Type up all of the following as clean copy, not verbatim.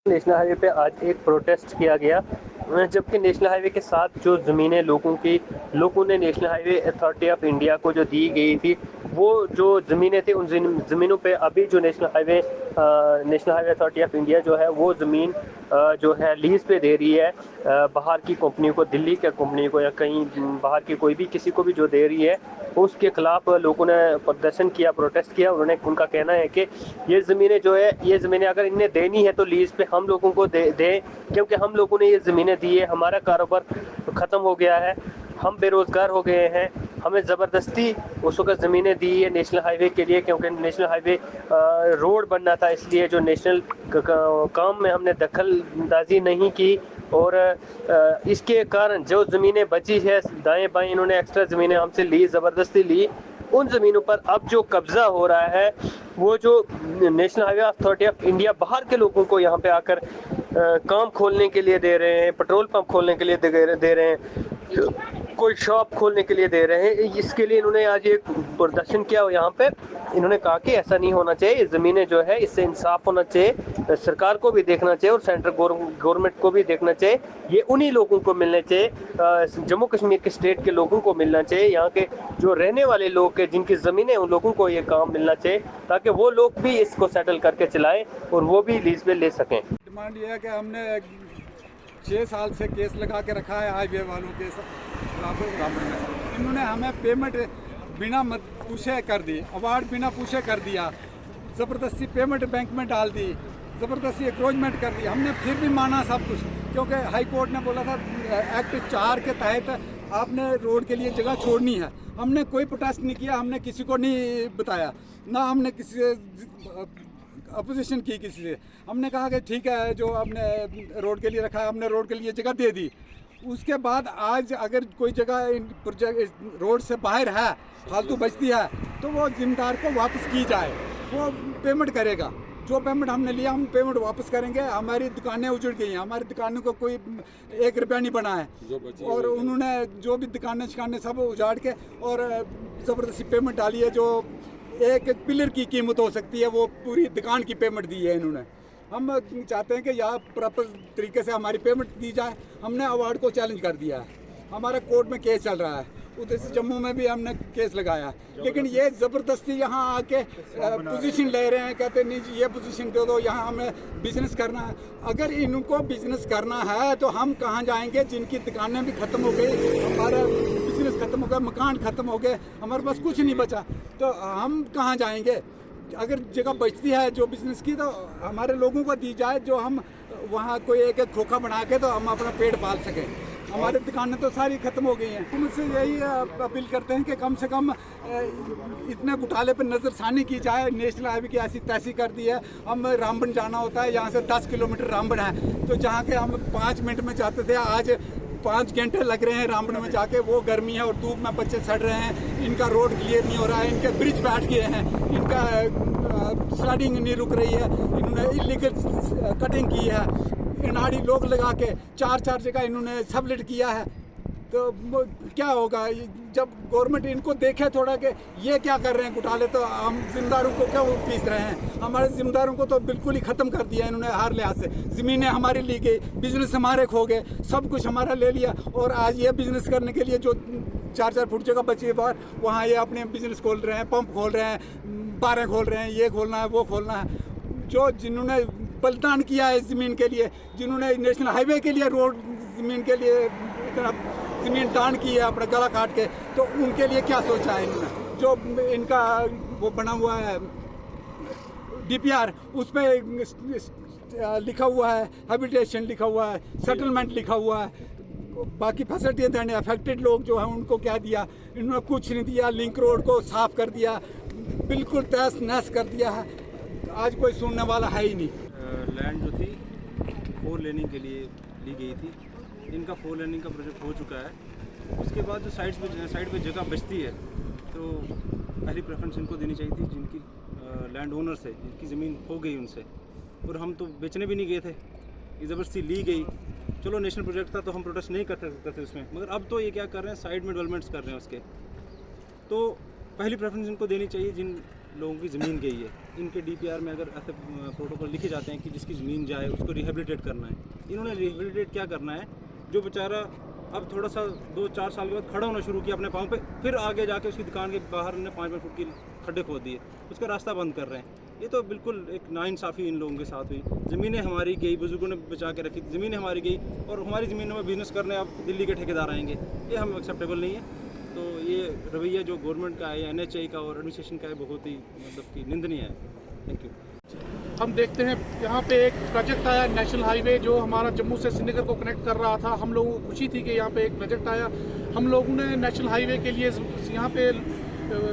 National highway पे आज एक प्रोटेस्ट किया गया जबकि नेशनल हाईवे के साथ जो ज़मीनें लोगों ने national highway authority of India को जो दी गई थी, वो जो ज़मीनें थी उन ज़मीनों पे अभी जो national highway authority of India जो है वो ज़मीन जो है लीज़ पे दे रही है बाहर की कंपनी को, दिल्ली के कंपनी को या कहीं बाहर की कोई भी किसी को भी जो दे रही है, उसके खिलाफ लोगों ने प्रदर्शन किया, प्रोटेस्ट किया। उनका कहना है कि ये ज़मीनें अगर इन्हें देनी है तो लीज़ पे हम लोगों को दें, क्योंकि हम लोगों ने ये ज़मीनें दी है, हमारा कारोबार ख़त्म हो गया है, हम बेरोज़गार हो गए हैं, हमें ज़बरदस्ती उस वक़्त ज़मीनें दी है नेशनल हाईवे के लिए, क्योंकि नेशनल हाईवे रोड बनना था, इसलिए जो नेशनल काम में हमने दखलंदाजी नहीं की और इसके कारण जो ज़मीनें बची है दाएँ बाएँ इन्होंने एक्स्ट्रा ज़मीनें हमसे ली, ज़बरदस्ती ली। उन ज़मीनों पर अब जो कब्ज़ा हो रहा है, वो जो national highway authority of India बाहर के लोगों को यहाँ पे आकर काम खोलने के लिए दे रहे हैं, पेट्रोल पंप खोलने के लिए दे रहे हैं, कोई शॉप खोलने के लिए दे रहे हैं। इसके लिए इन्होंने आज एक प्रदर्शन किया और यहाँ पे इन्होंने कहा कि ऐसा नहीं होना चाहिए, ये ज़मीनें जो है इससे इंसाफ होना चाहिए, सरकार को भी देखना चाहिए और सेंट्रल गवर्नमेंट को भी देखना चाहिए। ये उन्हीं लोगों को मिलने चाहिए, जम्मू कश्मीर के स्टेट के लोगों को मिलना चाहिए, यहाँ के जो रहने वाले लोग हैं जिनकी ज़मीनें उन लोगों को ये काम मिलना चाहिए, ताकि वो लोग भी इसको सेटल करके चलाएं और वो भी लीज पे ले सकें। डिमांड ये है कि हमने 6 साल से केस लगा के रखा है हाईवे वालों के खिलाफ में। इन्होंने हमें पेमेंट बिना पूछे कर दी, अवार्ड बिना पूछे कर दिया, ज़बरदस्ती पेमेंट बैंक में डाल दी, ज़बरदस्ती एक्रोचमेंट कर दी। हमने फिर भी माना सब कुछ, क्योंकि हाई कोर्ट ने बोला था एक्ट 4 के तहत आपने रोड के लिए जगह छोड़नी है। हमने कोई प्रोटेस्ट नहीं किया, हमने किसी को नहीं बताया, ना हमने किसी से अपोजिशन की किसी से। हमने कहा कि ठीक है, जो आपने रोड के लिए रखा है, हमने रोड के लिए जगह दे दी। उसके बाद आज अगर कोई जगह प्रोजेक्ट रोड से बाहर है, फालतू बचती है, तो वो जिम्मेदार को वापस की जाए, वो पेमेंट करेगा। जो पेमेंट हमने लिया हम पेमेंट वापस करेंगे। हमारी दुकानें उजड़ गई हैं, हमारी दुकानों को कोई 1 रुपया नहीं बना है, और उन्होंने जो भी दुकानें शिकानें सब उजाड़ के और ज़बरदस्ती पेमेंट डाली है। जो एक पिलर की कीमत हो सकती है, वो पूरी दुकान की पेमेंट दी है इन्होंने। हम चाहते हैं कि यहाँ प्रॉपर तरीके से हमारी पेमेंट दी जाए। हमने अवार्ड को चैलेंज कर दिया है, हमारा कोर्ट में केस चल रहा है, उधर से जम्मू में भी हमने केस लगाया, लेकिन ये ज़बरदस्ती यहाँ आके पोजीशन ले रहे हैं। कहते नहीं जी ये पोजीशन दे दो, यहाँ हमें बिजनेस करना है। अगर इनको बिजनेस करना है तो हम कहाँ जाएंगे, जिनकी दुकानें भी ख़त्म हो गई, हमारा बिजनेस ख़त्म हो गया, मकान ख़त्म हो गए, हमारे पास कुछ नहीं बचा, तो हम कहाँ जाएंगे। अगर जगह बचती है जो बिजनेस की, तो हमारे लोगों को दी जाए, जो हम वहाँ कोई एक खोखा बना के तो हम अपना पेट पाल सकें। हमारी दुकानें तो सारी ख़त्म हो गई हैं। मुझसे यही अपील करते हैं कि कम से कम इतने घोटाले पर नज़रसानी की जाए। नेशनल हाईवे की ऐसी तैसी कर दी है, हम रामबन जाना होता है, यहाँ से 10 किलोमीटर रामबन है, तो जहाँ के हम 5 मिनट में जाते थे, आज 5 घंटे लग रहे हैं रामबन में जाके। वो गर्मी है और धूप में बच्चे सड़ रहे हैं, इनका रोड क्लियर नहीं हो रहा है, इनके ब्रिज बैठ गए हैं, इनका स्लाइडिंग नहीं रुक रही है, इन्होंने इलीगल कटिंग की है, नाड़ी लोग लगा के 4-4 जगह इन्होंने सबलेट किया है। तो क्या होगा जब गवर्नमेंट इनको देखे थोड़ा कि ये क्या कर रहे हैं घोटाले, तो हम जिम्मेदारों को क्यों पीस रहे हैं। हमारे जिम्मेदारों को तो बिल्कुल ही ख़त्म कर दिया इन्होंने हर लिहाज से। ज़मीनें हमारी ली गई, बिजनेस हमारे खो गए, सब कुछ हमारा ले लिया, और आज ये बिज़नेस करने के लिए जो 4-4 फुट जगह बची है बाहर, वहाँ ये अपने बिजनेस खोल रहे हैं, पंप खोल रहे हैं, बारें खोल रहे हैं, ये खोलना है वो खोलना है। जो जिन्होंने बलिदान किया है ज़मीन के लिए, जिन्होंने नेशनल हाईवे के लिए रोड ज़मीन के लिए इतना ज़मीन दान की है अपना गला काट के, तो उनके लिए क्या सोचा है इन्होंने। जो इनका वो बना हुआ है DPR, उस पर लिखा हुआ है हैबिटेशन, लिखा हुआ है सेटलमेंट, लिखा हुआ है बाकी फैसिलिटियाँ देने। अफेक्टेड लोग जो हैं उनको क्या दिया इन्होंने, कुछ नहीं दिया। लिंक रोड को साफ़ कर दिया, बिल्कुल तहस नहस कर दिया है, आज कोई सुनने वाला है ही नहीं। लैंड जो थी 4 लेनिंग के लिए ली गई थी, इनका 4 लेनिंग का प्रोजेक्ट हो चुका है। उसके बाद जो साइड पे जगह बचती है, तो पहली प्रेफरेंस इनको देनी चाहिए थी, जिनकी लैंड ओनर्स है, जिनकी ज़मीन हो गई उनसे। और हम तो बेचने भी नहीं गए थे, ज़बरदस्ती ली गई। चलो नेशनल प्रोजेक्ट था तो हम प्रोटेस्ट नहीं कर सकते थे उसमें, मगर अब तो ये क्या कर रहे हैं, साइड में डेवलपमेंट्स कर रहे हैं उसके। तो पहली प्रेफरेंस इनको देनी चाहिए लोगों की ज़मीन गई है। इनके डीपीआर में अगर ऐसे प्रोटोकॉल लिखे जाते हैं कि जिसकी ज़मीन जाए उसको रिहेबिलिटेट करना है, इन्होंने रिहेबिलिटेट क्या करना है, जो बेचारा अब थोड़ा सा 2-4 साल के बाद खड़ा होना शुरू किया अपने पाँव पे, फिर आगे जाके उसकी दुकान के बाहर उन्होंने 5 फुट की खड्डे खोद दिए, उसका रास्ता बंद कर रहे हैं। ये तो बिल्कुल एक नाइंसाफ़ी इन लोगों के साथ हुई। ज़मीनें हमारी गई, बुजुर्गों ने बचा के रखी, ज़मीनें हमारी गई और हमारी ज़मीनों में बिज़नेस करने अब दिल्ली के ठेकेदार आएंगे, ये हम एक्सेप्टेबल नहीं है। तो ये रवैया जो गवर्नमेंट का है, NHI का और एडमिनिस्ट्रेशन का है, बहुत ही मतलब कि निंदनीय है। Thank you. हम देखते हैं यहाँ पे एक प्रोजेक्ट आया नेशनल हाईवे जो हमारा जम्मू से श्रीनगर को कनेक्ट कर रहा था। हम लोगों को खुशी थी कि यहाँ पे एक प्रोजेक्ट आया। हम लोगों ने नेशनल हाईवे के लिए यहाँ पे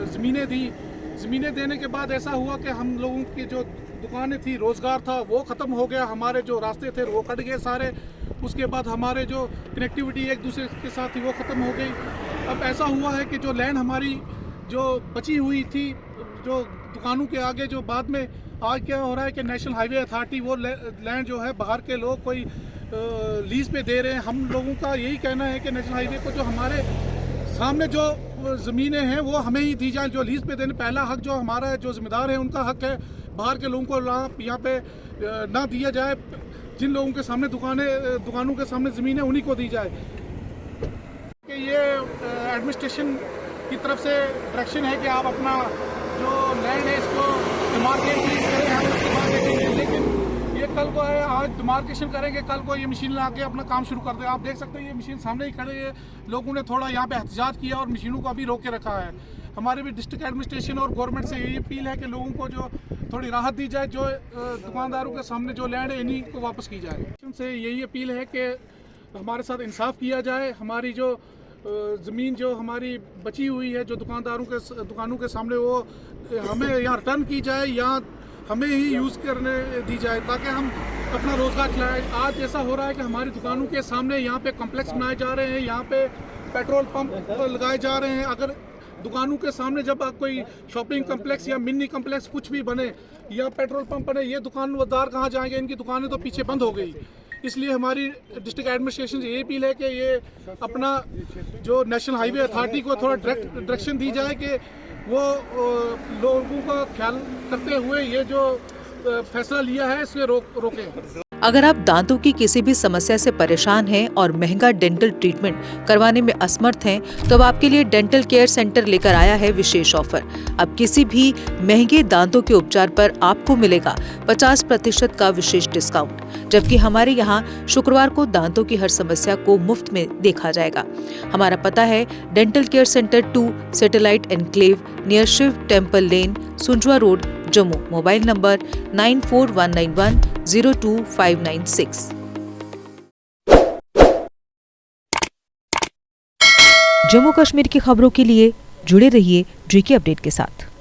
ज़मीनें दी। ज़मीनें देने के बाद ऐसा हुआ कि हम लोगों की जो दुकानें थी, रोज़गार था, वो ख़त्म हो गया। हमारे जो रास्ते थे वो कट गए सारे। उसके बाद हमारे जो कनेक्टिविटी एक दूसरे के साथ थी वो ख़त्म हो गई। अब ऐसा हुआ है कि जो लैंड हमारी जो बची हुई थी जो दुकानों के आगे, जो बाद में आज क्या हो रहा है कि नेशनल हाईवे अथॉरिटी वो लैंड जो है बाहर के लोग कोई लीज पे दे रहे हैं। हम लोगों का यही कहना है कि नेशनल हाईवे को जो हमारे सामने जो ज़मीनें हैं वो हमें ही दी जाए। जो लीज पे देने पहला हक जो हमारा जो ज़िम्मेदार है उनका हक है, बाहर के लोगों को यहाँ पे ना दिया जाए। जिन लोगों के सामने दुकानों के सामने ज़मीन है उन्हीं को दी जाए। कि ये एडमिनिस्ट्रेशन की तरफ से डायरेक्शन है कि आप अपना जो लैंड है इसको डिमार्केट करें, हम उसके बाद देखेंगे। लेकिन ये कल को है, आज डिमार्केशन करेंगे, कल को ये मशीन ला के अपना काम शुरू कर दे। आप देख सकते हैं ये मशीन सामने ही खड़े है। लोगों ने थोड़ा यहाँ पे एहतजाज किया और मशीनों को अभी रोक के रखा है। हमारे भी डिस्ट्रिक्ट एडमिनिस्ट्रेशन और गवर्नमेंट से यही अपील है कि लोगों को जो थोड़ी राहत दी जाए, जो दुकानदारों के सामने जो लैंड है इन्हीं को वापस की जाए। उनसे यही अपील है कि हमारे साथ इंसाफ किया जाए। हमारी जो ज़मीन जो हमारी बची हुई है जो दुकानों के सामने, वो हमें यहाँ रिटर्न की जाए या हमें ही यूज़ करने दी जाए ताकि हम अपना रोज़गार चलाएं। आज ऐसा हो रहा है कि हमारी दुकानों के सामने यहाँ पे कॉम्प्लेक्स बनाए जा रहे हैं, यहाँ पे पेट्रोल पंप लगाए जा रहे हैं। अगर दुकानों के सामने जब कोई शॉपिंग कम्प्लेक्स या मिनी कम्प्लेक्स कुछ भी बने या पेट्रोल पंप बने, ये दुकानदार कहाँ जाएंगे? इनकी दुकानें तो पीछे बंद हो गई। इसलिए हमारी डिस्ट्रिक्ट एडमिनिस्ट्रेशन से ये अपील है कि ये अपना जो नेशनल हाईवे अथॉरिटी को थोड़ा डायरेक्शन दी जाए कि वो लोगों का ख्याल करते हुए ये जो फैसला लिया है इसमें रोकें। अगर आप दांतों की किसी भी समस्या से परेशान हैं और महंगा डेंटल ट्रीटमेंट करवाने में असमर्थ हैं, तो अब आपके लिए डेंटल केयर सेंटर लेकर आया है विशेष ऑफर। अब किसी भी महंगे दांतों के उपचार पर आपको मिलेगा 50% का विशेष डिस्काउंट, जबकि हमारे यहाँ शुक्रवार को दांतों की हर समस्या को मुफ्त में देखा जाएगा। हमारा पता है dental care centre 2, satellite enclave, near Shiv temple lane, Sunjwan road, Jammu. Mobile number 9419102596। Jammu Kashmir की खबरों के लिए जुड़े रहिए GK अपडेट के साथ।